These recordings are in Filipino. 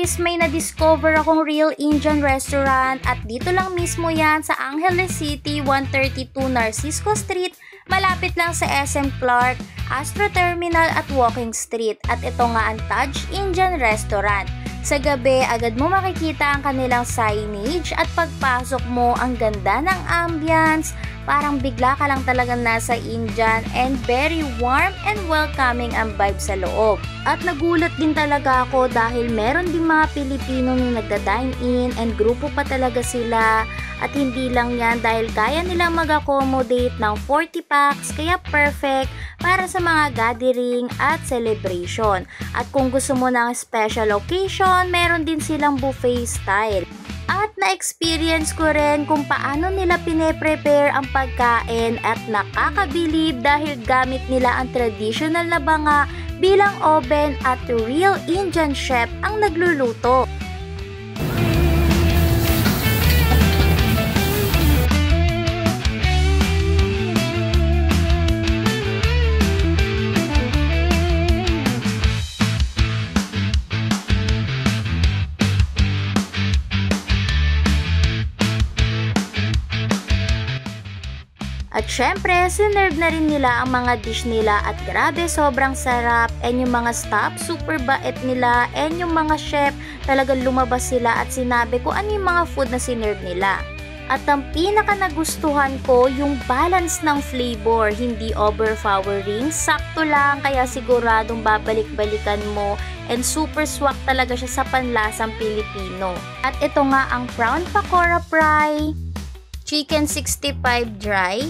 guys, may na-discover akong real Indian restaurant at dito lang mismo yan sa Angeles City, 132 Narcisco Street, malapit lang sa SM Clark, Astro Terminal at Walking Street. At ito nga ang Taj Indian Restaurant. Sa gabi, agad mo makikita ang kanilang signage at pagpasok mo, ang ganda ng ambience. Parang bigla ka lang talagang nasa Indian and very warm and welcoming ang vibe sa loob. At nagulat din talaga ako dahil meron din mga Pilipino na nagda-dine in and grupo pa talaga sila. At hindi lang yan dahil kaya nilang mag-accommodate ng 40 packs, kaya perfect para sa mga gathering at celebration. At kung gusto mo ng special occasion, meron din silang buffet style. At na-experience ko rin kung paano nila pine-prepare ang pagkain at nakakabilib dahil gamit nila ang traditional na banga bilang oven at real Indian chef ang nagluluto. At syempre, sinerve na rin nila ang mga dish nila at grabe, sobrang sarap. And yung mga staff, super bait nila. And yung mga chef, talagang lumabas sila at sinabi ko ano yung mga food na sinerve nila. At ang pinaka nagustuhan ko, yung balance ng flavor, hindi overpowering, sakto lang, kaya siguradong babalik-balikan mo. And super swak talaga siya sa panlasang Pilipino. At ito nga ang prawn pakora fry, chicken 65 dry,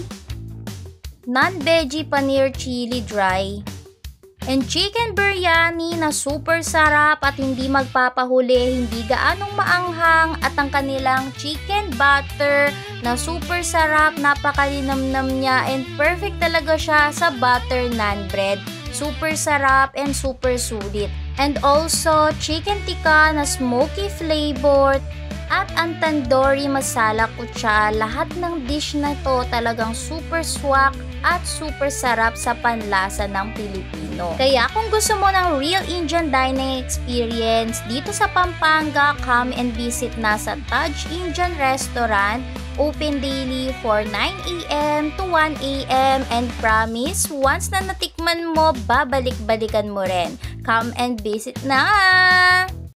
non-veggie paneer chili dry, and chicken biryani na super sarap at hindi magpapahuli, hindi gaanong maanghang, at ang kanilang chicken butter na super sarap, napakalinamnam niya and perfect talaga siya sa butter naan bread. Super sarap and super sulit. And also chicken tikka na smoky flavor. At ang tandoori masala kutsa, lahat ng dish na to talagang super swak at super sarap sa panlasa ng Pilipino. Kaya kung gusto mo ng real Indian dining experience dito sa Pampanga, come and visit na sa Taj Indian Restaurant. Open daily for 9 AM to 1 AM and promise, once na natikman mo, babalik-balikan mo rin. Come and visit na!